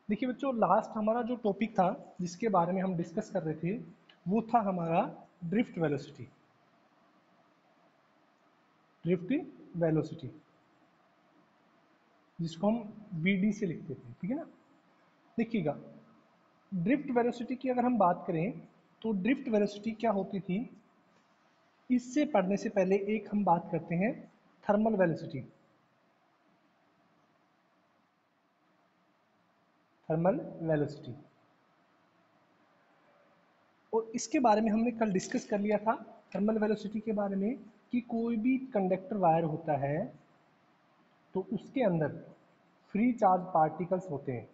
देखिए बच्चों, लास्ट हमारा जो टॉपिक था जिसके बारे में हम डिस्कस कर रहे थे वो था हमारा ड्रिफ्ट वेलोसिटी। ड्रिफ्ट वेलोसिटी जिसको हम वीडी से लिखते थे, ठीक है ना। देखिएगा, ड्रिफ्ट वेलोसिटी की अगर हम बात करें तो ड्रिफ्ट वेलोसिटी क्या होती थी, इससे पढ़ने से पहले एक हम बात करते हैं थर्मल वेलोसिटी। थर्मल वेलोसिटी, और इसके बारे में हमने कल डिस्कस कर लिया था थर्मल वेलोसिटी के बारे में कि कोई भी कंडक्टर वायर होता है तो उसके अंदर फ्री चार्ज पार्टिकल्स होते हैं।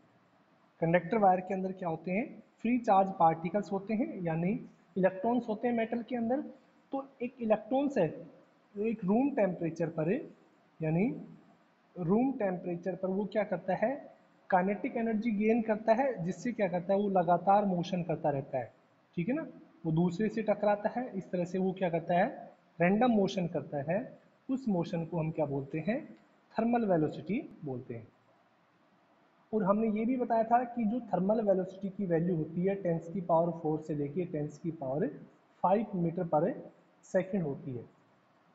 कंडक्टर वायर के अंदर क्या होते हैं, फ्री चार्ज पार्टिकल्स होते हैं, यानी इलेक्ट्रॉन्स होते हैं मेटल के अंदर। तो एक इलेक्ट्रॉन्स है जो एक रूम टेम्परेचर पर, यानी रूम टेम्परेचर पर वो क्या करता है, काइनेटिक एनर्जी गेन करता है, जिससे क्या करता है वो लगातार मोशन करता रहता है, ठीक है ना। वो दूसरे से टकराता है, इस तरह से वो क्या करता है, रैंडम मोशन करता है। उस मोशन को हम क्या बोलते हैं, थर्मल वेलोसिटी बोलते हैं। और हमने ये भी बताया था कि जो थर्मल वेलोसिटी की वैल्यू होती है 10⁴ से लेके 10⁵ मीटर पर सेकेंड होती है,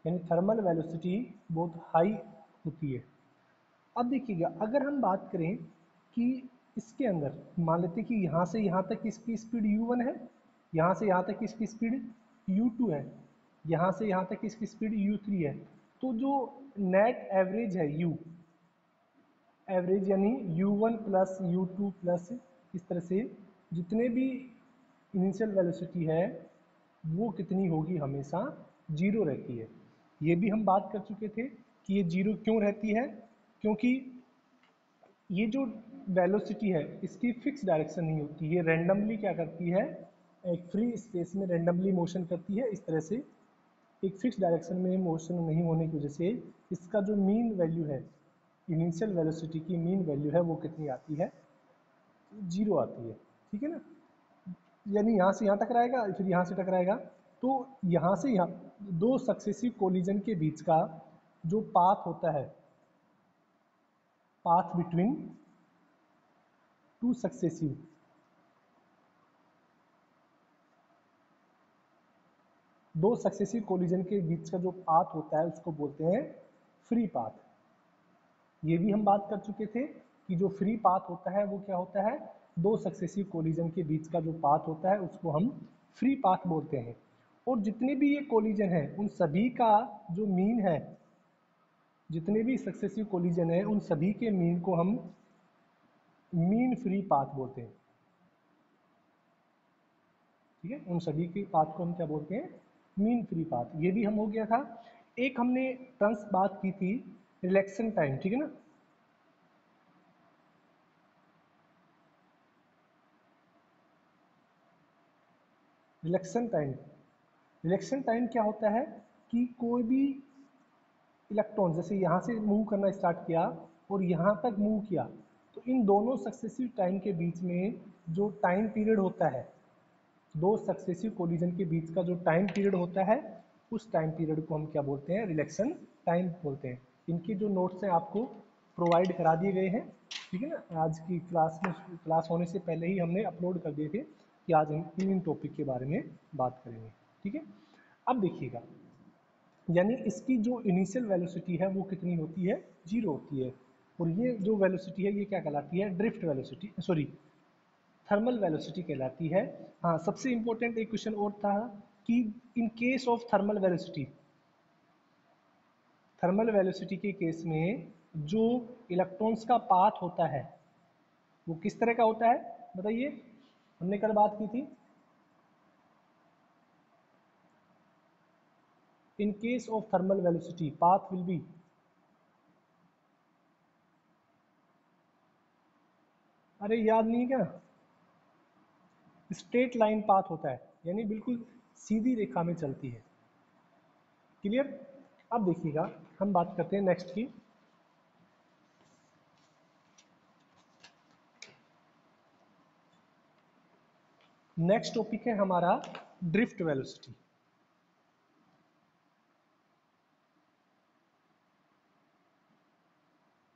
यानी थर्मल वेलोसिटी बहुत हाई होती है। अब देखिएगा, अगर हम बात करें कि इसके अंदर मान लेते हैं कि यहाँ से यहाँ तक इसकी स्पीड u1 है, यहाँ से यहाँ तक इसकी स्पीड u2 है, यहाँ से यहाँ तक इसकी स्पीड u3 है। तो जो नेट एवरेज है u एवरेज, यानी u1 प्लस u2 प्लस इस तरह से जितने भी इनिशियल वेलोसिटी है वो कितनी होगी, हमेशा जीरो रहती है। ये भी हम बात कर चुके थे कि ये जीरो क्यों रहती है, क्योंकि ये जो वेलोसिटी है इसकी फिक्स डायरेक्शन नहीं होती, ये रैंडमली क्या करती है, एक फ्री स्पेस में रैंडमली मोशन करती है। इस तरह से एक फिक्स डायरेक्शन में मोशन नहीं होने की वजह से इसका जो मीन वैल्यू है, इनिशियल वेलोसिटी की मीन वैल्यू है वो कितनी आती है, जीरो आती है, ठीक है ना। यानी यहाँ से यहाँ टकराएगा, फिर यहाँ से टकराएगा, तो यहाँ से यहाँ दो सक्सेसिव कोलिजन के बीच का जो पाथ होता है, पाथ बिटवीन टू सक्सेसिव, दो सक्सेसिव कोलिजन के बीच का जो पाथ होता है उसको बोलते हैं फ्री पाथ। ये भी हम बात कर चुके थे कि जो फ्री पाथ होता है वो क्या होता है, दो सक्सेसिव कोलिजन के बीच का जो पाथ होता है उसको हम फ्री पाथ बोलते हैं। और जितने भी ये कोलिजन है उन सभी का जो मीन है, जितने भी सक्सेसिव कोलिजन है उन सभी के मीन को हम मीन फ्री पाथ बोलते हैं, ठीक है। उन सभी के पाथ को हम क्या बोलते हैं, मीन फ्री पाथ। ये भी हम हो गया था। एक हमने टर्म्स बात की थी रिलैक्सन टाइम, ठीक है ना। रिलैक्सन टाइम, रिलैक्सन टाइम क्या होता है कि कोई भी इलेक्ट्रॉन जैसे यहाँ से मूव करना स्टार्ट किया और यहाँ तक मूव किया, तो इन दोनों सक्सेसिव टाइम के बीच में जो टाइम पीरियड होता है, दो सक्सेसिव कोलिजन के बीच का जो टाइम पीरियड होता है उस टाइम पीरियड को हम क्या बोलते हैं, रिलैक्सन टाइम बोलते हैं। इनके जो नोट्स हैं आपको प्रोवाइड करा दिए गए हैं, ठीक है ना। आज की क्लास में, क्लास होने से पहले ही हमने अपलोड कर दिए थे कि आज हम इन टॉपिक के बारे में बात करेंगे, ठीक है। अब देखिएगा, यानी इसकी जो इनिशियल वेलोसिटी है वो कितनी होती है, जीरो होती है। और ये जो वेलोसिटी है ये क्या कहलाती है, drift velocity, sorry thermal velocity कहलाती है। हाँ, सबसे इंपॉर्टेंट एक क्वेश्चन और था कि in case of thermal velocity, thermal velocity के केस में जो इलेक्ट्रॉन्स का पाथ होता है वो किस तरह का होता है, बताइए। हमने कल बात की थी, in case of thermal velocity path will be, अरे याद नहीं है क्या, स्ट्रेट लाइन पाथ होता है, यानी बिल्कुल सीधी रेखा में चलती है, क्लियर। अब देखिएगा, हम बात करते हैं नेक्स्ट की। नेक्स्ट टॉपिक है हमारा ड्रिफ्ट वेलोसिटी।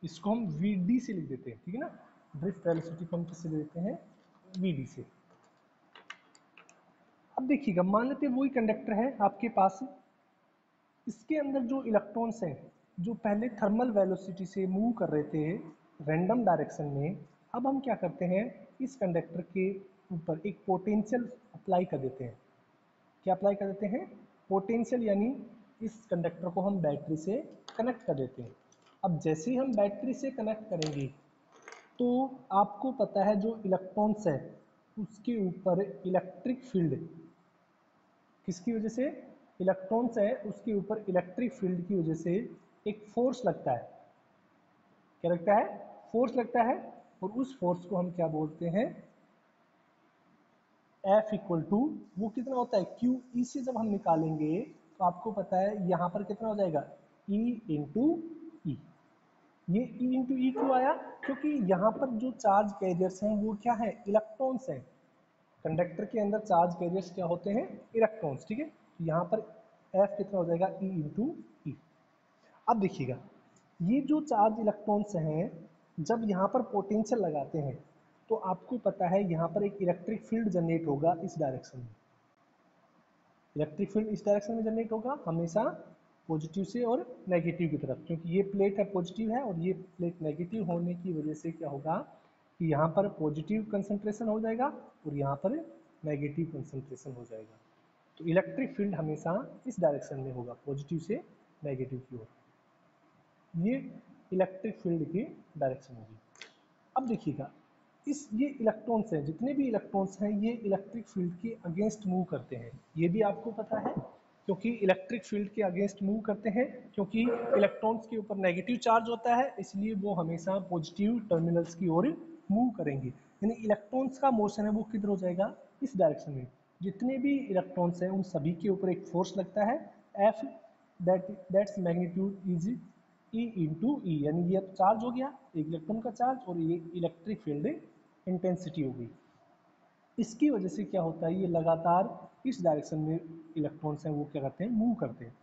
इसको हम वीडी से लिख देते हैं, ठीक है ना। ड्रिफ्ट वेलोसिटी को हम किससे देते हैं, वीडी से। अब देखिएगा, मान लेते हैं वही कंडक्टर है आपके पास, इसके अंदर जो इलेक्ट्रॉन्स हैं जो पहले थर्मल वेलोसिटी से मूव कर रहे थे रैंडम डायरेक्शन में, अब हम क्या करते हैं, इस कंडक्टर के ऊपर एक पोटेंशियल अप्लाई कर देते हैं। क्या अप्लाई कर देते हैं, पोटेंशियल, यानी इस कंडक्टर को हम बैटरी से कनेक्ट कर देते हैं। अब जैसे ही हम बैटरी से कनेक्ट करेंगे तो आपको पता है जो इलेक्ट्रॉन्स है उसके ऊपर इलेक्ट्रिक फील्ड, किसकी वजह से, इलेक्ट्रॉन्स है उसके ऊपर इलेक्ट्रिक फील्ड की वजह से एक फोर्स लगता है। क्या लगता है, फोर्स लगता है, और उस फोर्स को हम क्या बोलते हैं, F इक्वल टू, वो कितना होता है, Q E से जब हम निकालेंगे तो आपको पता है यहाँ पर कितना हो जाएगा, E इंटू ई। ये E इंटू ई क्यों आया, क्योंकि यहाँ पर जो चार्ज कैरियर्स हैं वो क्या है, इलेक्ट्रॉन्स हैं। कंडक्टर के अंदर चार्ज कैरियर्स क्या होते हैं, इलेक्ट्रॉन्स, ठीक है। तो यहाँ पर F कितना हो जाएगा, E इंटू ई। अब देखिएगा, ये जो चार्ज इलेक्ट्रॉन्स हैं जब यहाँ पर पोटेंशियल लगाते हैं तो आपको पता है यहाँ पर एक इलेक्ट्रिक फील्ड जनरेट होगा इस डायरेक्शन में। इलेक्ट्रिक फील्ड इस डायरेक्शन में जनरेट होगा हमेशा पॉजिटिव से और नेगेटिव की तरफ, क्योंकि ये प्लेट है पॉजिटिव है और ये प्लेट नेगेटिव होने की वजह से क्या होगा कि यहाँ पर पॉजिटिव कंसंट्रेशन हो जाएगा और यहाँ पर नेगेटिव कंसंट्रेशन हो जाएगा। तो इलेक्ट्रिक फील्ड हमेशा इस डायरेक्शन में होगा, पॉजिटिव से नेगेटिव की ओर। ये इलेक्ट्रिक फील्ड की डायरेक्शन होगी। अब देखिएगा, ये इलेक्ट्रॉन्स हैं, जितने भी इलेक्ट्रॉन्स हैं ये इलेक्ट्रिक फील्ड के अगेंस्ट मूव करते हैं, ये भी आपको पता है, क्योंकि इलेक्ट्रिक फील्ड के अगेंस्ट मूव करते हैं, क्योंकि इलेक्ट्रॉन्स के ऊपर नेगेटिव चार्ज होता है, इसलिए वो हमेशा पॉजिटिव टर्मिनल्स की ओर मूव करेंगे। यानी इलेक्ट्रॉन्स का मोशन है वो किधर हो जाएगा, इस डायरेक्शन में। जितने भी इलेक्ट्रॉन्स हैं उन सभी के ऊपर एक फोर्स लगता है, F, that's magnitude is E into E, यानी ये चार्ज हो गया एक इलेक्ट्रॉन का चार्ज और ये इलेक्ट्रिक फील्ड इंटेंसिटी हो गई। इसकी वजह से क्या होता है, ये लगातार इस डायरेक्शन में इलेक्ट्रॉन्स हैं वो क्या करते हैं, मूव करते हैं।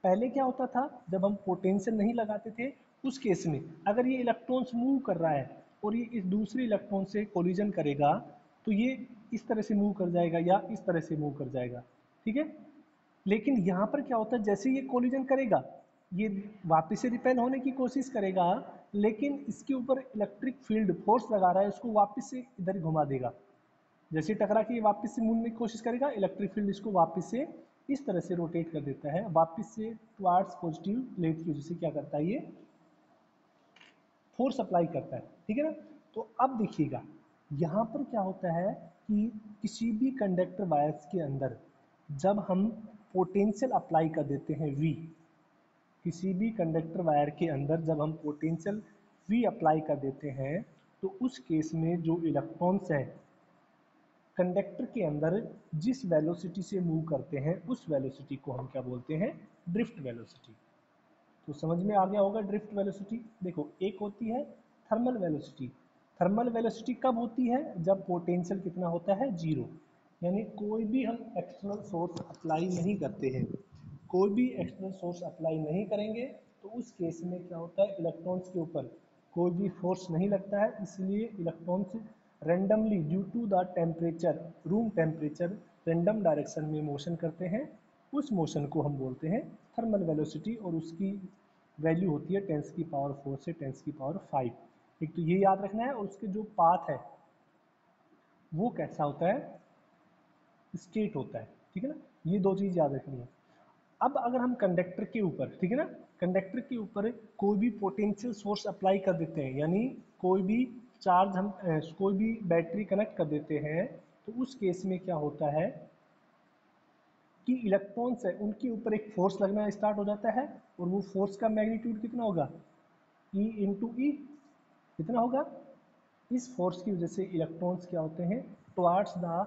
पहले क्या होता था, जब हम पोटेंशियल नहीं लगाते थे उस केस में अगर ये इलेक्ट्रॉन्स मूव कर रहा है और ये इस दूसरे इलेक्ट्रॉन से कोलिजन करेगा तो ये इस तरह से मूव कर जाएगा या इस तरह से मूव कर जाएगा, ठीक है। लेकिन यहाँ पर क्या होता है, जैसे ये कोलिजन करेगा ये वापस से रिपेल होने की कोशिश करेगा, लेकिन इसके ऊपर इलेक्ट्रिक फील्ड फोर्स लगा रहा है, उसको वापस से इधर घुमा देगा। जैसे टकरा के ये वापस से मुड़ने की कोशिश करेगा, इलेक्ट्रिक फील्ड इसको वापस से इस तरह से रोटेट कर देता है, वापस से टुवार्ड्स पॉजिटिव प्लेट की वजह से क्या करता है, ये फोर्स अप्लाई करता है, ठीक है ना। तो अब देखिएगा यहाँ पर क्या होता है कि किसी भी कंडक्टर वायर्स के अंदर जब हम पोटेंशियल अप्लाई कर देते हैं V, किसी भी कंडक्टर वायर के अंदर जब हम पोटेंशियल V अप्लाई कर देते हैं तो उस केस में जो इलेक्ट्रॉन्स हैं कंडक्टर के अंदर जिस वेलोसिटी से मूव करते हैं उस वेलोसिटी को हम क्या बोलते हैं, ड्रिफ्ट वेलोसिटी। तो समझ में आ गया होगा ड्रिफ्ट वेलोसिटी। देखो, एक होती है थर्मल वेलोसिटी। थर्मल वेलोसिटी कब होती है, जब पोटेंशियल कितना होता है, जीरो, यानी कोई भी हम एक्सटर्नल सोर्स अप्लाई नहीं करते हैं, कोई भी एक्सटर्नल सोर्स अप्लाई नहीं करेंगे तो उस केस में क्या होता है, इलेक्ट्रॉन्स के ऊपर कोई भी फोर्स नहीं लगता है, इसलिए electrons randomly due to the temperature, room temperature, random direction में मोशन करते हैं। उस मोशन को हम बोलते हैं थर्मल वेलोसिटी और उसकी वैल्यू होती है 10⁴ से 10⁵। एक तो ये याद रखना है, और उसके जो पाथ है वो कैसा होता है, स्ट्रेट होता है, ठीक है ना। ये दो चीज़ याद रखनी है। अब अगर हम कंडक्टर के ऊपर, ठीक है ना, कंडक्टर के ऊपर कोई भी पोटेंशियल सोर्स अप्लाई कर देते हैं, यानी कोई भी चार्ज हम कोई भी बैटरी कनेक्ट कर देते हैं तो उस केस में क्या होता है कि इलेक्ट्रॉन्स है उनके ऊपर एक फोर्स लगना स्टार्ट हो जाता है और वो फोर्स का मैग्नीट्यूड कितना होगा, E इंटू ई, कितना होगा। इस फोर्स की वजह से इलेक्ट्रॉन्स क्या होते हैं, towards the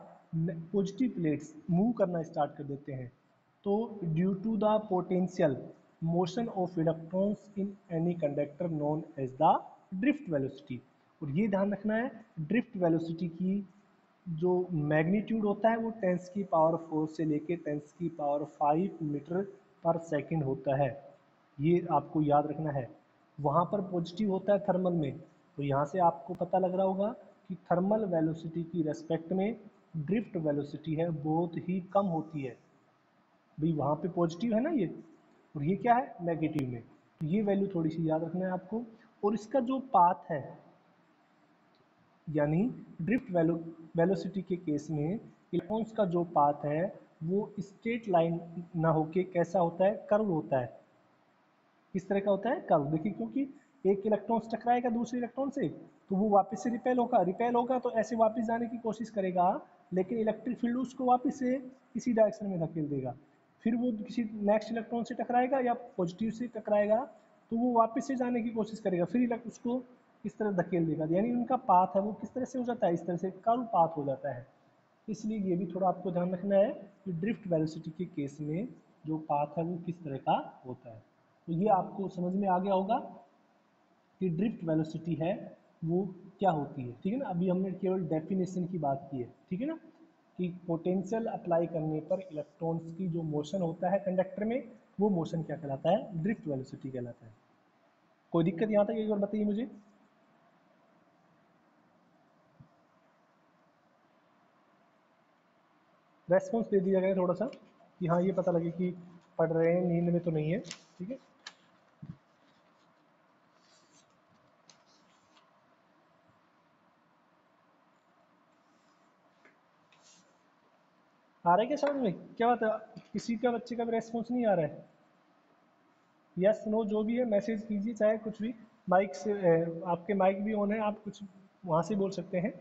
positive plates move करना स्टार्ट कर देते हैं। तो due to the potential motion of electrons in any conductor known as the drift velocity. और ये ध्यान रखना है, ड्रिफ्ट वेलोसिटी की जो मैग्नीट्यूड होता है वो 10⁴ से लेके 10⁵ मीटर पर सेकंड होता है, ये आपको याद रखना है। वहाँ पर पॉजिटिव होता है थर्मल में, तो यहाँ से आपको पता लग रहा होगा कि थर्मल वेलोसिटी की रेस्पेक्ट में ड्रिफ्ट वेलोसिटी है बहुत ही कम होती है। भाई वहाँ पे पॉजिटिव है ना ये, और ये क्या है नेगेटिव में, तो ये वैल्यू थोड़ी सी याद रखना है आपको। और इसका जो पाथ है, यानी ड्रिफ्ट वेलोसिटी के केस में इलेक्ट्रॉन्स का जो पाथ है वो स्ट्रेट लाइन ना होके कैसा होता है, कर्व होता है। किस तरह का होता है, कर्व। देखिए क्योंकि एक इलेक्ट्रॉन टकराएगा दूसरे इलेक्ट्रॉन से तो वो वापस से रिपेल होगा तो ऐसे वापस जाने की कोशिश करेगा, लेकिन इलेक्ट्रिक फील्ड उसको वापस से इसी डायरेक्शन में धकेल देगा। फिर वो किसी नेक्स्ट इलेक्ट्रॉन से टकराएगा या पॉजिटिव से टकराएगा तो वो वापस से जाने की कोशिश करेगा, फिर उसको इस तरह धकेल देगा। यानी उनका पाथ है वो किस तरह से हो जाता है, इस तरह से कर्व पाथ हो जाता है। इसलिए ये भी थोड़ा आपको ध्यान रखना है कि ड्रिफ्ट वेलोसिटी के केस में जो पाथ है वो किस तरह का होता है। तो ये आपको समझ में आ गया होगा कि ड्रिफ्ट वेलोसिटी है वो क्या होती है। ठीक है ना, अभी हमने केवल डेफिनेशन की बात की है। ठीक है ना, कि पोटेंशियल अप्लाई करने पर इलेक्ट्रॉन्स की जो मोशन होता है कंडक्टर में वो मोशन क्या कहलाता है, ड्रिफ्ट वेलोसिटी कहलाता है। कोई दिक्कत यहाँ तक एक बार बताइए मुझे। रेस्पॉन्स दे दिया गया थोड़ा सा कि हाँ ये पता लगे कि पढ़ रहे हैं, नींद में तो नहीं है। ठीक है, आ रहा है क्या समझ में, क्या बात है, किसी का बच्चे का भी रेस्पॉन्स नहीं आ रहा है? यस नो जो भी है मैसेज कीजिए, चाहे कुछ भी। माइक से आपके माइक भी ऑन है, आप कुछ वहाँ से बोल सकते हैं।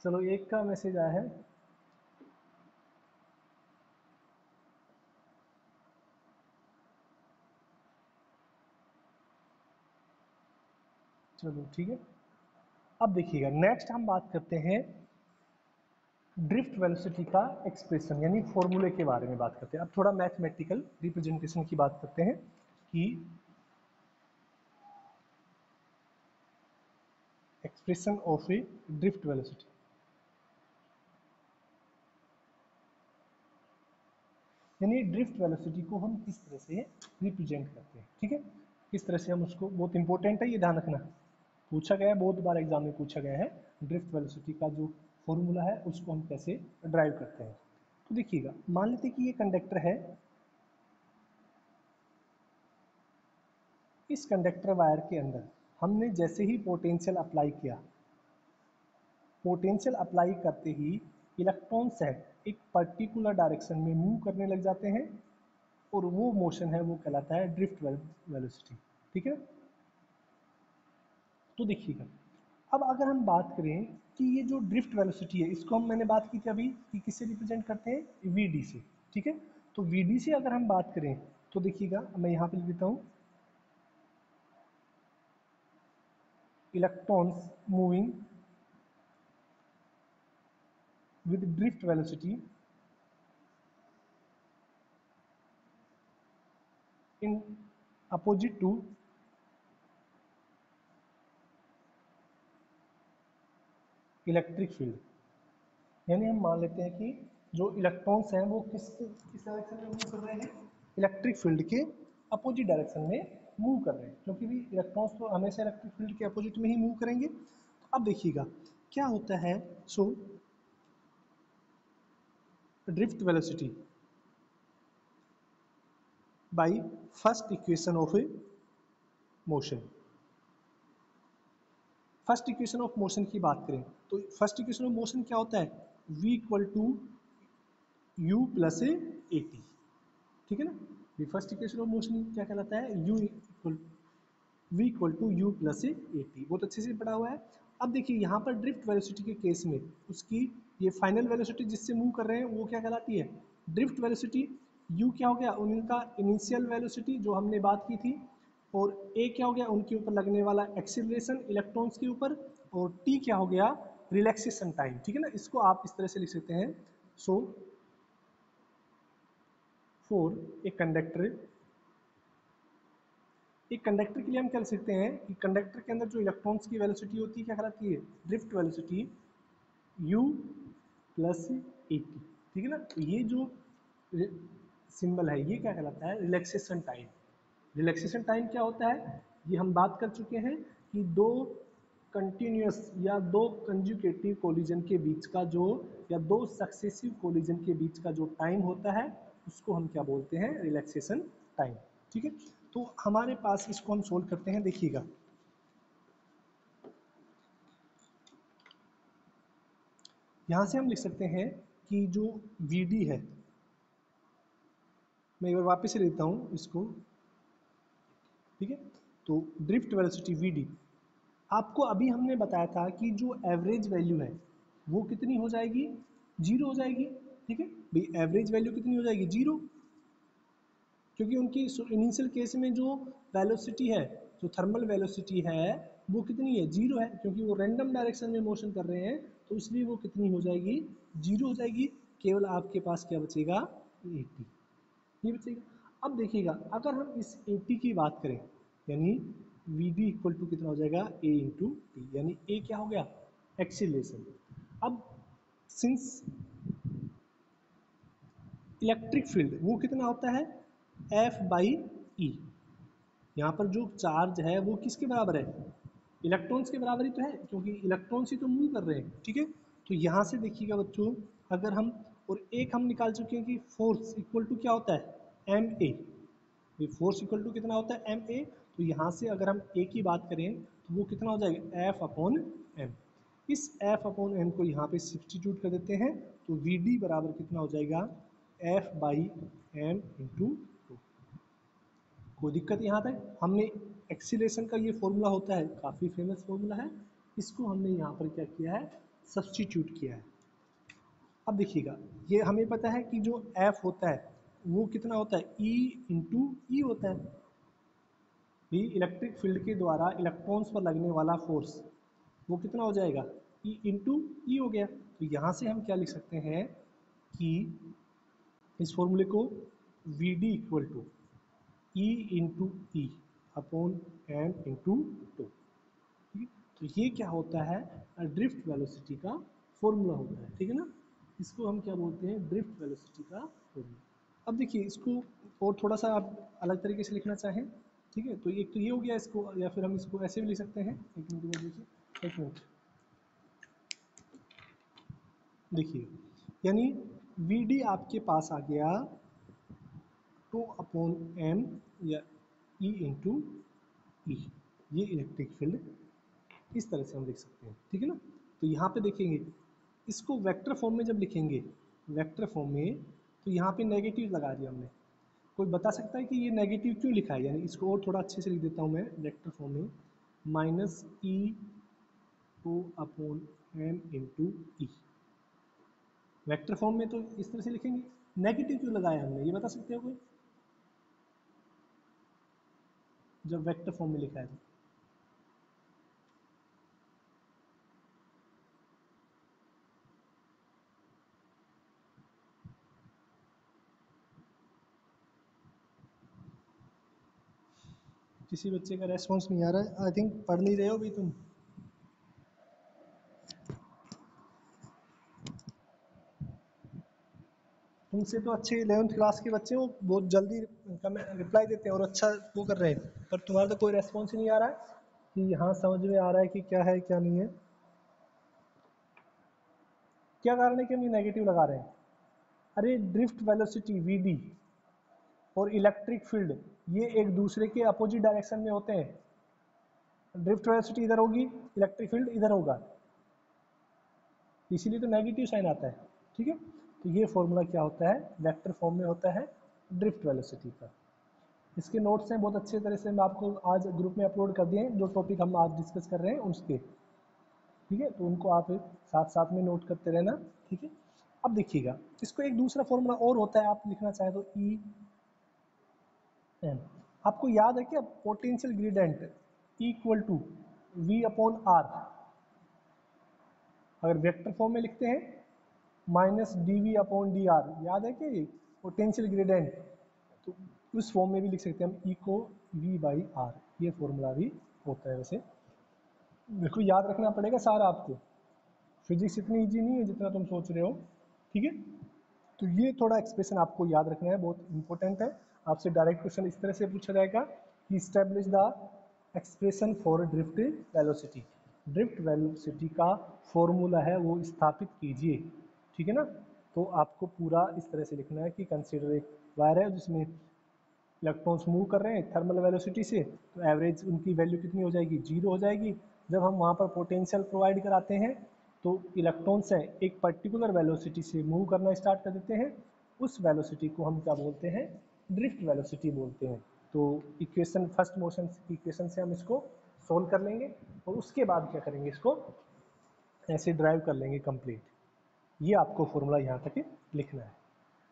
चलो एक का मैसेज आया है। चलो ठीक है, अब देखिएगा नेक्स्ट हम बात करते हैं ड्रिफ्ट वेलोसिटी का एक्सप्रेशन यानी फॉर्मूले के बारे में बात करते हैं। अब थोड़ा मैथमेटिकल रिप्रेजेंटेशन की बात करते हैं कि expression of A drift velocity, यानी ड्रिफ्ट वेलोसिटी को हम किस तरह से रिप्रेजेंट करते हैं। ठीक है, किस तरह से हम उसको, बहुत इंपॉर्टेंट है ये ध्यान रखना, पूछा गया है बहुत बार एग्जाम में पूछा गया है। ड्रिफ्ट वेलोसिटी का जो फॉर्मूला है उसको हम कैसे ड्राइव करते हैं। तो देखिएगा, मान लेते हैं कि ये कंडक्टर है, इस कंडक्टर वायर के अंदर हमने जैसे ही पोटेंशियल अप्लाई किया, पोटेंशियल अप्लाई करते ही इलेक्ट्रॉन्स है एक पर्टिकुलर डायरेक्शन में मूव करने लग जाते हैं, और वो मोशन है वो कहलाता है ड्रिफ्ट वेलोसिटी। ठीक है, तो देखिएगा, अब अगर हम बात करें कि ये जो ड्रिफ्ट वेलोसिटी है इसको मैंने बात की थी अभी कि किससे रिप्रेजेंट करते हैं, वी डी से। ठीक है, तो वी डी से अगर हम बात करें तो देखिएगा मैं यहाँ पे लिख देता हूँ, electrons moving with drift velocity in opposite to electric field. यानी हम मान लेते हैं कि जो इलेक्ट्रॉन्स हैं वो किस डायरेक्शन में मूव कर रहे हैं, इलेक्ट्रिक फील्ड के अपोजिट डायरेक्शन में मूव कर रहे हैं, क्योंकि भी इलेक्ट्रॉन्स तो हमेशा इलेक्ट्रिक फील्ड के अपोजिट में ही मूव करेंगे। तो अब देखिएगा क्या होता है, so drift velocity by first equation of A motion. First equation of motion की बात करें तो फर्स्ट इक्वेशन ऑफ मोशन क्या होता है, v equal to u plus a t. ठीक है ना, ये फर्स्ट इक्वेशन ऑफ मोशन क्या कहलाता है, u equal v equal to u plus a t, बहुत अच्छे से पढ़ा हुआ है। अब देखिए यहाँ पर ड्रिफ्ट वेलोसिटी के केस में उसकी ये फाइनल वेलोसिटी जिससे मूव कर रहे हैं वो क्या कहलाती है, ड्रिफ्ट वेलोसिटी। u क्या हो गया, उनका इनिशियल वेलोसिटी जो हमने बात की थी, और a क्या हो गया, उनके ऊपर लगने वाला एक्सीलरेशन इलेक्ट्रॉन्स के ऊपर, और t क्या हो गया, रिलैक्सेशन टाइम। ठीक है ना, इसको आप इस तरह से लिख सकते हैं, सो फॉर ए कंडक्टर एक कंडक्टर के लिए हम कह सकते हैं कि कंडक्टर के अंदर जो इलेक्ट्रॉन्स की वेलोसिटी होती है क्या कहलाती है, drift velocity u plus a t, ठीक है ना। तो ये जो सिंबल है ये क्या कहलाता है, रिलैक्सेशन टाइम। रिलैक्सेशन टाइम क्या होता है, ये हम बात कर चुके हैं कि दो कंटिन्यूस या दो कंजुकेटिव कोलिजन के बीच का जो, या दो सक्सेसिव कोलिजन के बीच का जो टाइम होता है उसको हम क्या बोलते हैं, रिलैक्सेशन टाइम, ठीक है। तो हमारे पास इसको हम सोल्व करते हैं, देखिएगा यहाँ से हम लिख सकते हैं कि जो Vd है, मैं एक बार वापस से लेता हूँ इसको, ठीक है। तो ड्रिफ्ट वेलोसिटी Vd, आपको अभी हमने बताया था कि जो एवरेज वैल्यू है वो कितनी हो जाएगी, जीरो हो जाएगी, ठीक है भाई। एवरेज वैल्यू कितनी हो जाएगी, जीरो, क्योंकि उनकी इनिशियल केस में जो वेलोसिटी है, जो थर्मल वेलोसिटी है वो कितनी है, जीरो है, क्योंकि वो रैंडम डायरेक्शन में मोशन कर रहे हैं, तो इसलिए वो कितनी हो जाएगी, जीरो हो जाएगी। केवल आपके पास क्या बचेगा, 80, ये बचेगा। अब देखिएगा अगर हम इस 80 की बात करें, यानी वी डी इक्वल टू कितना हो जाएगा, ए इंटू टी, यानी ए क्या हो गया, एक्सीलरेशन। अब सिंस इलेक्ट्रिक फील्ड वो कितना होता है, एफ बाई ई, यहाँ पर जो चार्ज है वो किसके बराबर है, इलेक्ट्रॉन्स के बराबर ही तो है, क्योंकि इलेक्ट्रॉन्स ही तो मूव कर रहे हैं, ठीक है। तो यहाँ से देखिएगा बच्चों, अगर हम, और एक हम निकाल चुके हैं कि फोर्स इक्वल टू क्या होता है, m a, force equal to कितना होता है, एम ए। तो यहाँ से अगर हम ए की बात करें तो वो कितना हो जाएगा, एफ अपॉन एम। इस एफ अपॉन एम को यहाँ पे सब्स्टिट्यूट कर देते हैं, तो वी डी बराबर कितना हो जाएगा, f by m into two. कोई दिक्कत यहाँ तक, हमने एक्सीलरेशन का ये फॉर्मूला होता है, काफ़ी फेमस फॉर्मूला है, इसको हमने यहाँ पर क्या किया है, सब्स्टिट्यूट किया है। अब देखिएगा ये हमें पता है कि जो एफ होता है वो कितना होता है, ई इंटू ई होता है, भी इलेक्ट्रिक फील्ड के द्वारा इलेक्ट्रॉन्स पर लगने वाला फोर्स वो कितना हो जाएगा, ई इंटू ई हो गया। तो यहाँ से हम क्या लिख सकते हैं कि इस फॉर्मूले को v d equal to e into e upon m into two, ठीक है। तो ये क्या होता है, ड्रिफ्ट वेलोसिटी का फॉर्मूला होता है, ठीक है ना। इसको हम क्या बोलते हैं, ड्रिफ्ट वेलोसिटी का फॉर्मूला। अब देखिए इसको और थोड़ा सा आप अलग तरीके से लिखना चाहें, ठीक है, तो एक तो ये हो गया इसको, या फिर हम इसको ऐसे भी लिख सकते हैं, एक मिनट देखिए, एक मिनट देखिए, यानी वी डी आपके पास आ गया टू अपॉन एम या ई इंटू ई, ये इलेक्ट्रिक फील्ड इस तरह से हम लिख सकते हैं, ठीक है ना। तो यहाँ पे देखेंगे इसको वेक्टर फॉर्म में जब लिखेंगे, वेक्टर फॉर्म में, तो यहाँ पे नेगेटिव लगा दिया हमने। कोई बता सकता है कि ये नेगेटिव क्यों लिखा है, यानी इसको और थोड़ा अच्छे से लिख देता हूँ मैं वेक्टर फॉर्म में, माइनस ई टू अपॉन एम इंटू ई। वेक्टर फॉर्म में तो इस तरह से लिखेंगे, नेगेटिव क्यों लगाया हमने, ये बता सकते हो कोई, जब वेक्टर फॉर्म में लिखा है तो। किसी बच्चे का रेस्पॉन्स नहीं आ रहा है, आई थिंक पढ़ नहीं रहे हो भी तुम। तुमसे तो अच्छे 11th क्लास के बच्चे वो बहुत जल्दी रिप्लाई देते हैं और अच्छा वो कर रहे हैं, पर तुम्हारा तो कोई रेस्पॉन्स ही नहीं आ रहा है कि हाँ समझ में आ रहा है कि क्या है क्या नहीं है। क्या कारण है कि हम ये नेगेटिव लगा रहे हैं, अरे ड्रिफ्ट वेलोसिटी वी डी और इलेक्ट्रिक फील्ड ये एक दूसरे के अपोजिट डायरेक्शन में होते हैं, ड्रिफ्ट वेलोसिटी इधर होगी, इलेक्ट्रिक फील्ड इधर होगा, इसीलिए तो नेगेटिव साइन आता है, ठीक है। तो ये फॉर्मूला क्या होता है, वेक्टर फॉर्म में होता है ड्रिफ्ट वेलोसिटी का। इसके नोट्स हैं बहुत अच्छे तरह से मैं आपको आज ग्रुप में अपलोड कर दिए हैं, जो टॉपिक हम आज डिस्कस कर रहे हैं उसके, ठीक है, तो उनको आप साथ साथ में नोट करते रहना, ठीक है। अब देखिएगा इसको एक दूसरा फॉर्मूला और होता है, आप लिखना चाहें तो ई एन, आपको याद है क्या, potential gradient equal to v upon r, अगर वेक्टर फॉर्म में लिखते हैं minus d v upon d r, याद है कि पोटेंशियल ग्रेडिएंट, तो उस फॉर्म में भी लिख सकते हैं हम ई को V/R, ये फॉर्मूला भी होता है। वैसे देखो याद रखना पड़ेगा सारा आपको, फिजिक्स इतनी इजी नहीं है जितना तुम सोच रहे हो, ठीक है। तो ये थोड़ा एक्सप्रेशन आपको याद रखना है, बहुत इंपॉर्टेंट है। आपसे डायरेक्ट क्वेश्चन इस तरह से पूछा जाएगा कि establish the expression for drift velocity, drift velocity का फॉर्मूला है वो स्थापित कीजिए, ठीक है ना। तो आपको पूरा इस तरह से लिखना है कि कंसीडर एक वायर है जिसमें इलेक्ट्रॉन्स मूव कर रहे हैं थर्मल वेलोसिटी से, तो एवरेज उनकी वैल्यू कितनी हो जाएगी, 0 हो जाएगी। जब हम वहाँ पर पोटेंशियल प्रोवाइड कराते हैं तो इलेक्ट्रॉन्स हैं एक पर्टिकुलर वेलोसिटी से मूव करना स्टार्ट कर देते हैं, उस वेलोसिटी को हम क्या बोलते हैं, ड्रिफ्ट वेलोसिटी बोलते हैं। तो इक्वेशन, फर्स्ट मोशन की इक्वेशन से हम इसको सोल्व कर लेंगे और उसके बाद क्या करेंगे, इसको ऐसे ड्राइव कर लेंगे कंप्लीट। ये आपको फॉर्मूला यहाँ तक लिखना है,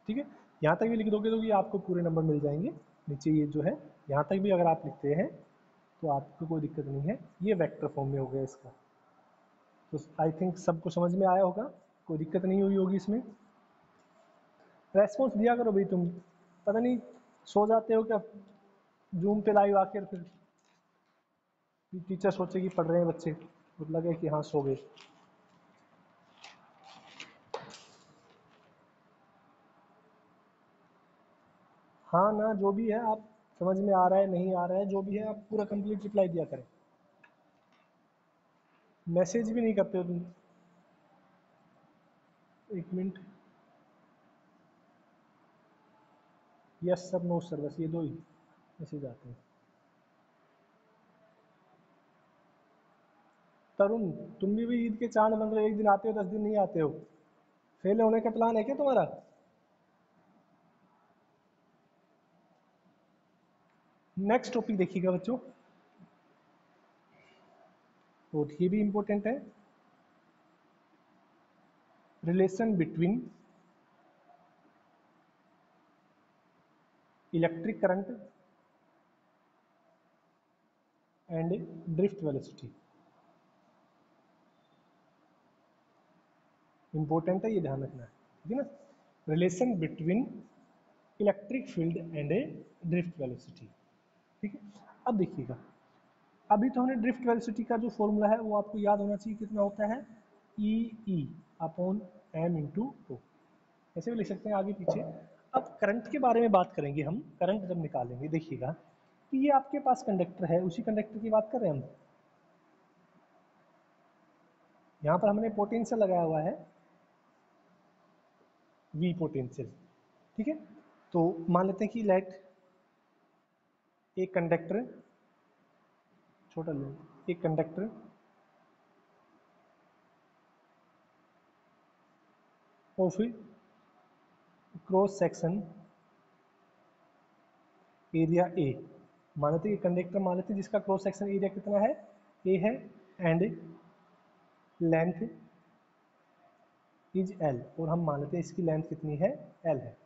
ठीक है। यहाँ तक भी लिख दोगे तो ये आपको पूरे नंबर मिल जाएंगे। नीचे ये जो है यहाँ तक भी अगर आप लिखते हैं तो आपको कोई दिक्कत नहीं है। ये वेक्टर फॉर्म में हो गया इसका, तो आई थिंक सबको समझ में आया होगा, कोई दिक्कत नहीं हुई होगी इसमें। रेस्पॉन्स दिया करो भाई तुम, पता नहीं सो जाते हो क्या जूम पे लाइव आकर, फिर टीचर सोचे कि पढ़ रहे हैं बच्चे, तो लगे कि हाँ सो गए। हाँ ना, जो भी है आप समझ में आ रहा है नहीं आ रहा है, जो भी है आप पूरा कंप्लीट रिप्लाई दिया करें। मैसेज भी नहीं करते हो तुम, एक minute. Yes sir, no sir, बस ये दो ही मैसेज आते हैं। तरुण, तुम भी ईद के चांद बन रहे हो, एक दिन आते हो 10 दिन नहीं आते हो, फेल होने का प्लान है क्या तुम्हारा? नेक्स्ट टॉपिक देखिएगा बच्चों, तो ये भी इंपॉर्टेंट है, relation between electric current and drift velocity. Important है, ये ध्यान रखना है, ठीक है ना। Relation between electric field and A drift velocity, ठीक है। अब देखिएगा, अभी तो हमने ड्रिफ्ट वेलोसिटी का जो फॉर्मूला है वो आपको याद होना चाहिए, कितना होता है, e upon m into o, ऐसे भी लिख सकते हैं आगे पीछे। अब करंट के बारे में बात करेंगे हम, करंट जब निकालेंगे देखिएगा कि ये आपके पास कंडक्टर है, उसी कंडक्टर की बात कर रहे हैं हम। यहाँ पर हमने पोटेंशियल लगाया हुआ है, वी पोटेंशियल, ठीक है। तो मान लेते हैं कि लेट एक कंडक्टर, छोटा लो, एक कंडक्टर और फिर क्रॉस सेक्शन एरिया ए, मान लेते हैं कंडक्टर, मान लेते हैं जिसका क्रॉस सेक्शन एरिया कितना है, ए है, एंड लेंथ इज एल, और हम मान लेते हैं इसकी लेंथ कितनी है, एल है।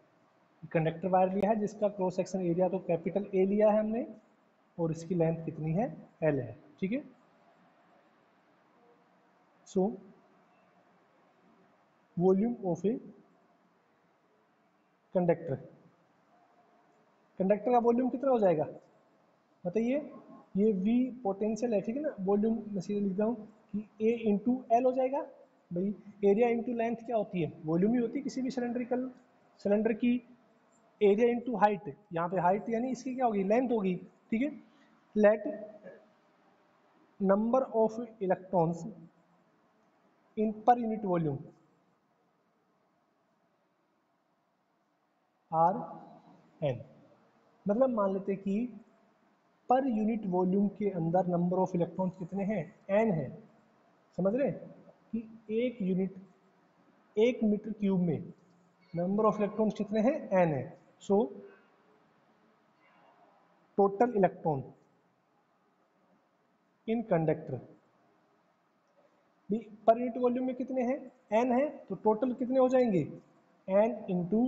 कंडक्टर वायर लिया है जिसका क्रॉस सेक्शन एरिया तो कैपिटल ए लिया है हमने, और इसकी लेंथ कितनी है, एल है, ठीक है। So volume of a conductor, conductor का वॉल्यूम कितना हो जाएगा बताइए, ये V पोटेंशियल है, ठीक है ना, वॉल्यूम मैं सीधे लिखता हूँ कि A इंटू एल हो जाएगा। भाई एरिया इंटू लेंथ क्या होती है, वॉल्यूम ही होती है किसी भी सिलेंड्रिकल सिलेंडर की, एरिया इंटू हाइट, यहाँ पे हाइट यानी इसकी क्या होगी, लेंथ होगी, ठीक है। Let number of electrons in per unit volume are N, मतलब मान लेते कि पर यूनिट वॉल्यूम के अंदर नंबर ऑफ इलेक्ट्रॉन्स कितने हैं, एन है। समझ रहे कि एक यूनिट, एक मीटर क्यूब में नंबर ऑफ इलेक्ट्रॉन्स कितने हैं, एन है। So total electron in conductor भी पर यूनिट वॉल्यूम में कितने हैं, एन है, तो टोटल कितने हो जाएंगे, एन इंटू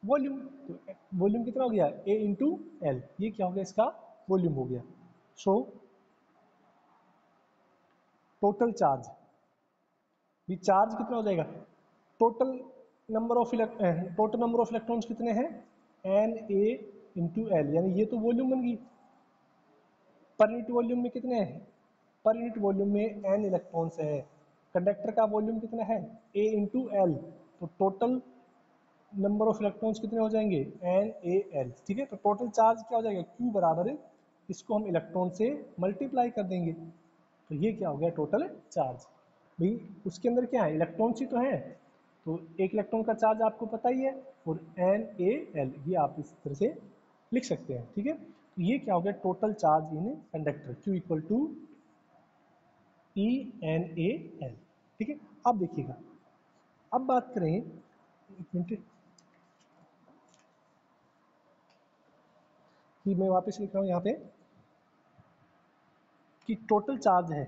वॉल्यूम, तो वॉल्यूम कितना हो गया, ए इंटू एल, ये क्या हो गया, इसका वॉल्यूम हो गया। सो टोटल चार्ज, ये चार्ज कितना हो जाएगा, total total number of electrons कितने हैं, एन ए इंटू एल, यानी ये तो वॉल्यूम बन गई, पर यूनिट वॉल्यूम में कितने हैं, पर यूनिट वॉल्यूम में n इलेक्ट्रॉन्स है। कंडक्टर का वॉल्यूम कितना है, a इंटू एल, तो टोटल नंबर ऑफ इलेक्ट्रॉन्स कितने हो जाएंगे, NaL। ठीक है, तो टोटल चार्ज क्या हो जाएगा, Q बराबर, इसको हम इलेक्ट्रॉन से मल्टीप्लाई कर देंगे, तो ये क्या हो गया, टोटल चार्ज। भाई उसके अंदर क्या है, इलेक्ट्रॉन्स ही तो हैं, तो एक इलेक्ट्रॉन का चार्ज आपको पता ही है, और NaL ये आप इस तरह से लिख सकते हैं। ठीक है, तो ये क्या हो गया, total charge in conductor, Q equal to ENaL। ठीक है, अब देखिएगा, अब बात करें, एक मिनट कि मैं वापस लिख रहा हूं यहाँ पे कि टोटल चार्ज है,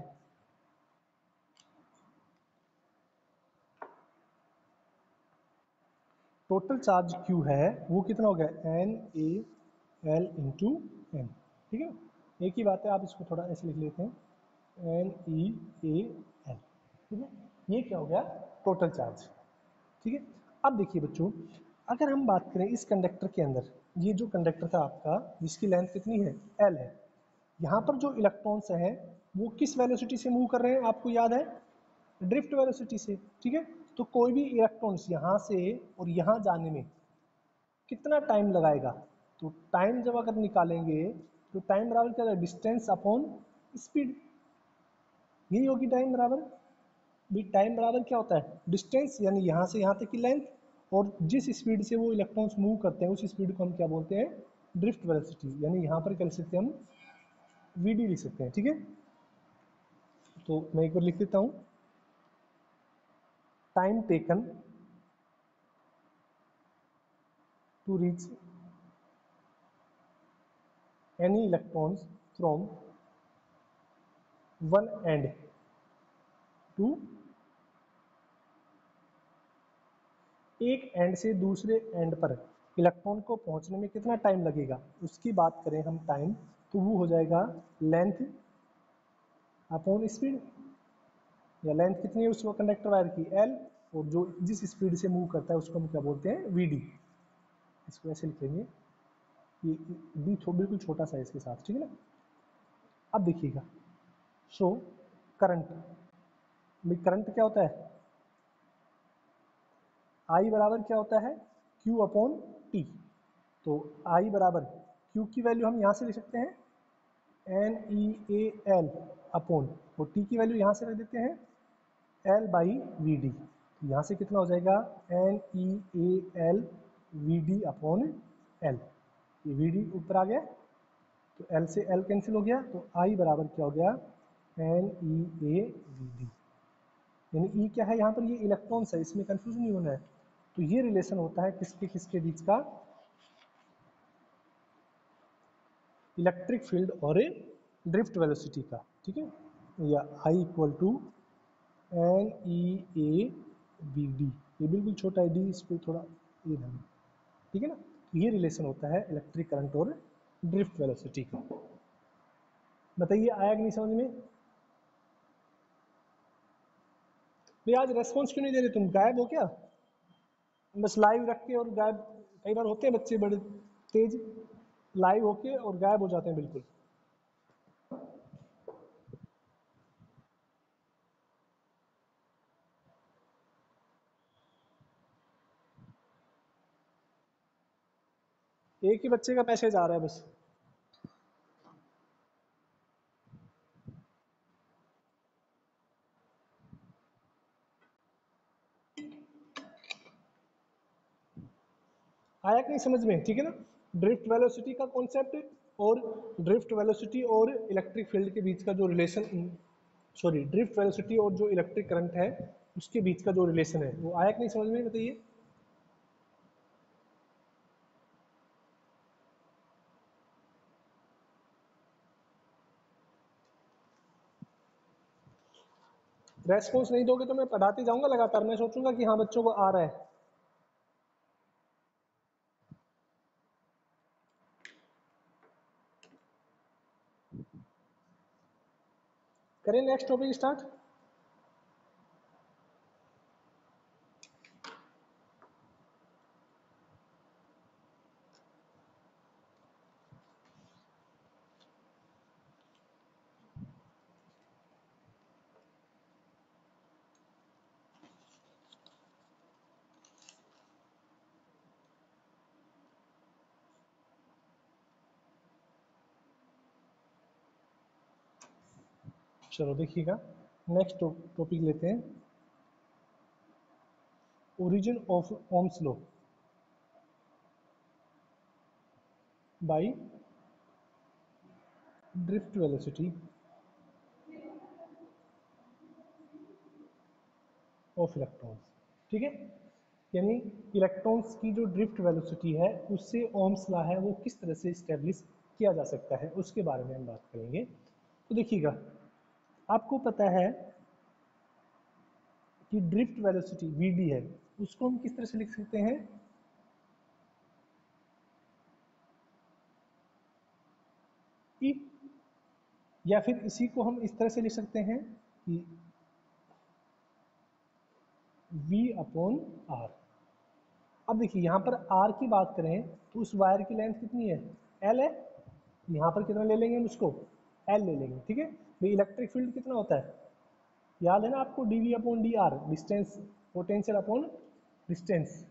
टोटल चार्ज Q है वो कितना हो गया, NaL इंटू एन। ठीक है, एक ही बात है, आप इसको थोड़ा ऐसे लिख लेते हैं, NeAL। ठीक है, ये क्या हो गया, टोटल चार्ज। ठीक है, अब देखिए बच्चों, अगर हम बात करें इस कंडक्टर के अंदर, ये जो कंडक्टर था आपका जिसकी लेंथ कितनी है, L है, यहाँ पर जो इलेक्ट्रॉन्स हैं वो किस वेलोसिटी से मूव कर रहे हैं, आपको याद है, ड्रिफ्ट वेलोसिटी से। ठीक है, तो कोई भी इलेक्ट्रॉन्स यहाँ से और यहाँ जाने में कितना टाइम लगाएगा, तो टाइम जब अगर निकालेंगे तो टाइम बराबर क्या है, डिस्टेंस अपॉन स्पीड, यही होगी टाइम बराबर। भी टाइम बराबर क्या होता है, डिस्टेंस यानी यहाँ से यहाँ तक की लेंथ, और जिस स्पीड से वो इलेक्ट्रॉन्स मूव करते हैं उस स्पीड को हम क्या बोलते हैं, ड्रिफ्ट वेलोसिटी, यानी यहाँ पर कर सकते हैं हम वीडी लिख सकते हैं। ठीक है, तो मैं एक बार लिख देता हूँ, time taken to reach any electrons from one end to, एक एंड से दूसरे एंड पर इलेक्ट्रॉन को पहुंचने में कितना टाइम लगेगा, उसकी बात करें हम टाइम, तो वो हो जाएगा लेंथ अपॉन स्पीड, या लेंथ कितनी है उसको कंडक्टर वायर की, L, और जो जिस स्पीड से मूव करता है उसको हम क्या बोलते हैं, Vd। इसको ऐसे लिखेंगे, ये डी बिल्कुल छोटा सा है इसके साथ। ठीक है ना, अब देखिएगा, सो करंट, करंट क्या होता है, I बराबर क्या होता है, Q अपॉन टी, तो I बराबर Q की वैल्यू हम यहाँ से लिख सकते हैं NeAL अपॉन, और T की वैल्यू यहाँ से रख देते हैं L बाई Vd, तो यहाँ से कितना हो जाएगा NeAL Vd अपॉन L, ये Vd ऊपर आ गया, तो L से L कैंसिल हो गया, तो I बराबर क्या हो गया, NeAVd, यानी E क्या है, यहाँ पर ये इलेक्ट्रॉन्स है, इसमें कंफ्यूजन नहीं होना है, तो ये रिलेशन होता है किसके किसके बीच का, इलेक्ट्रिक फील्ड और ड्रिफ्ट वेलोसिटी का। ठीक है, या I इक्वल टू NeAVd, ये बिल्कुल छोटा है डी, इस पर थोड़ा ये ध्यान। ठीक है ना, तो ये रिलेशन होता है इलेक्ट्रिक करंट और ड्रिफ्ट वेलोसिटी का। बताइए आया कि नहीं समझ में, भैया आज रेस्पॉन्स क्यों नहीं दे रहे, तुम गायब हो क्या, बस लाइव रख के और गायब, कई बार होते हैं बच्चे बड़े तेज, लाइव होके और गायब हो जाते हैं बिल्कुल। एक ही बच्चे का मैसेज आ रहा है बस, आया कि नहीं समझ में। ठीक है ना, ड्रिफ्ट वेलोसिटी का कॉन्सेप्ट, और ड्रिफ्ट वेलोसिटी और इलेक्ट्रिक फील्ड के बीच का जो रिलेशन, सॉरी ड्रिफ्ट वेलोसिटी और जो इलेक्ट्रिक करंट है उसके बीच का जो रिलेशन है, वो आया कि नहीं समझ में, बताइए। रेस्पॉन्स नहीं दोगे तो मैं पढ़ाते जाऊंगा लगातार, मैं सोचूंगा कि हाँ बच्चों को आ रहा है। करें नेक्स्ट टॉपिक स्टार्ट। चलो देखिएगा, नेक्स्ट टॉपिक लेते हैं, origin of Ohm's law by drift velocity of electrons. ठीक है, यानी इलेक्ट्रॉन्स की जो ड्रिफ्ट वेलोसिटी है उससे ओम्स लॉ है वो किस तरह से इस्टेब्लिश किया जा सकता है उसके बारे में हम बात करेंगे। तो देखिएगा, आपको पता है कि ड्रिफ्ट वेलोसिटी vd है, उसको हम किस तरह से लिख सकते हैं, ई, या फिर इसी को हम इस तरह से लिख सकते हैं कि v अपॉन आर। अब देखिए यहाँ पर r की बात करें तो उस वायर की लेंथ कितनी है, l है, यहाँ पर कितना ले लेंगे हम उसको, l ले लेंगे। ठीक है, भाई इलेक्ट्रिक फील्ड कितना होता है, याद है ना आपको, dv upon d are, distance, potential upon distance.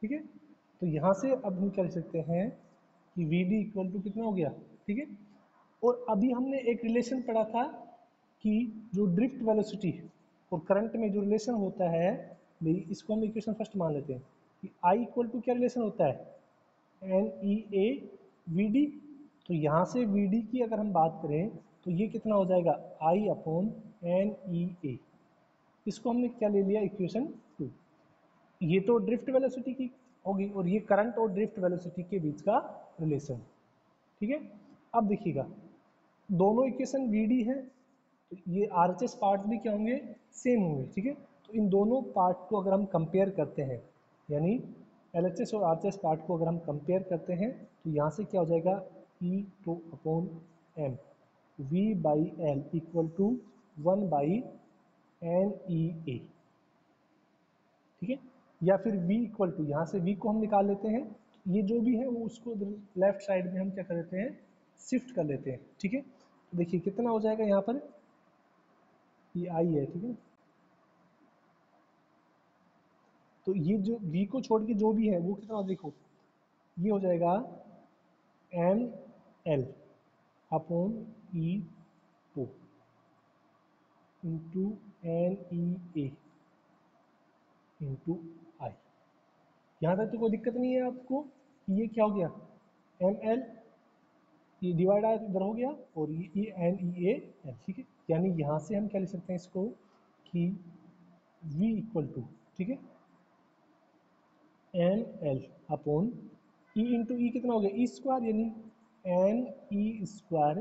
ठीक है, तो यहाँ से अब हम क्या लिख सकते हैं कि vd इक्वल टू कितना हो गया। ठीक है, और अभी हमने एक रिलेशन पढ़ा था कि जो ड्रिफ्ट वेलोसिटी और करंट में जो रिलेशन होता है, भाई इसको हम इक्वेशन फर्स्ट मान लेते हैं कि I इक्वल टू क्या रिलेशन होता है, n E a v d. तो यहाँ से वी डी की अगर हम बात करें तो ये कितना हो जाएगा, I अपॉन एन ई ए। इसको हमने क्या ले लिया, इक्वेशन 2। ये तो ड्रिफ्ट वेलोसिटी की होगी और ये करंट और ड्रिफ्ट वेलोसिटी के बीच का रिलेशन। ठीक है, अब देखिएगा दोनों इक्वेशन वी डी है, तो ये आर एच एस पार्ट भी क्या होंगे, सेम होंगे। ठीक है, तो इन दोनों पार्ट को अगर हम कंपेयर करते हैं, यानी एल एच एस और आर एच एस पार्ट को अगर हम कंपेयर करते हैं तो यहाँ से क्या हो जाएगा, E two upon M V by L equal to 1 by N E A. ठीक है, या फिर v इक्वल टू, यहाँ से v को हम निकाल लेते हैं, ये जो भी है वो उसको लेफ्ट साइड में हम क्या कर लेते हैं, शिफ्ट कर लेते हैं। ठीक है, तो देखिए कितना हो जाएगा यहाँ पर, ये i है। ठीक है, तो ये जो v को छोड़ के जो भी है वो कितना, देखो ये हो जाएगा एम एल अपॉन ई टू इंटू एन ई ए इंटू आई। यहाँ तक तो कोई दिक्कत नहीं है आपको कि ये क्या हो गया, एम एल, ये डिवाइड इधर हो गया और ये एन ई ए एल। ठीक है, यानी यहाँ से हम क्या लिख सकते हैं इसको कि v इक्वल टू, ठीक है, N L upon E into E कितना हो गया, ई स्क्वायर, यानी N E square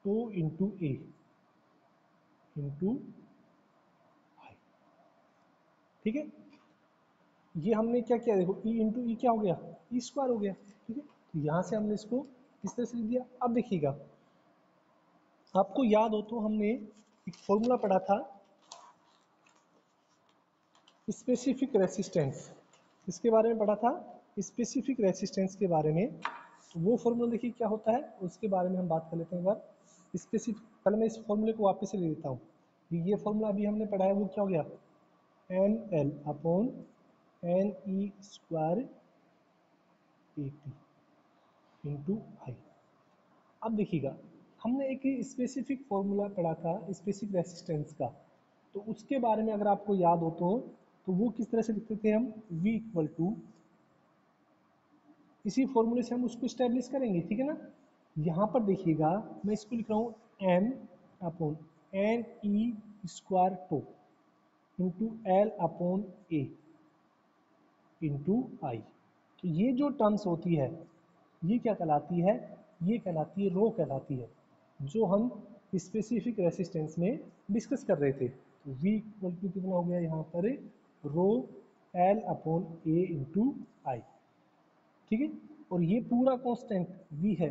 two into A into I. ठीक है, ये हमने क्या किया, देखो ई इंटू ई क्या हो गया, ई स्क्वायर हो गया। ठीक है, तो यहाँ से हमने इसको इस तरह से लिख दिया। अब देखिएगा, आपको याद हो तो हमने एक फॉर्मूला पढ़ा था, स्पेसिफिक रेसिस्टेंस, इसके बारे में पढ़ा था, स्पेसिफिक रेसिस्टेंस के बारे में। तो वो फॉर्मूला देखिए क्या होता है, उसके बारे में हम बात कर लेते हैं एक बार। स्पेसिफिक, पहले मैं इस फॉर्मूले को वापस से ले लेता हूँ। ये फॉर्मूला अभी हमने पढ़ा है वो क्या हो गया, N L upon N E square A T into I. अब देखिएगा, हमने एक स्पेसिफिक फॉर्मूला पढ़ा था स्पेसिफिक रेसिस्टेंस का, तो उसके बारे में अगर आपको याद हो तो वो किस तरह से लिखते थे हम, v इक्वल टू, इसी फॉर्मूले से हम उसको स्टैब्लिश करेंगे। ठीक है ना, यहाँ पर देखिएगा मैं इसको लिख रहा हूँ m upon N E square two into L upon A into I. तो ये जो टर्म्स होती है ये क्या कहलाती है, ये कहलाती है रो कहलाती है, जो हम स्पेसिफिक रेसिस्टेंस में डिस्कस कर रहे थे। तो v इक्वल टू कितना हो गया यहाँ पर, rho L upon A into I. ठीक है, और ये पूरा कांस्टेंट v है।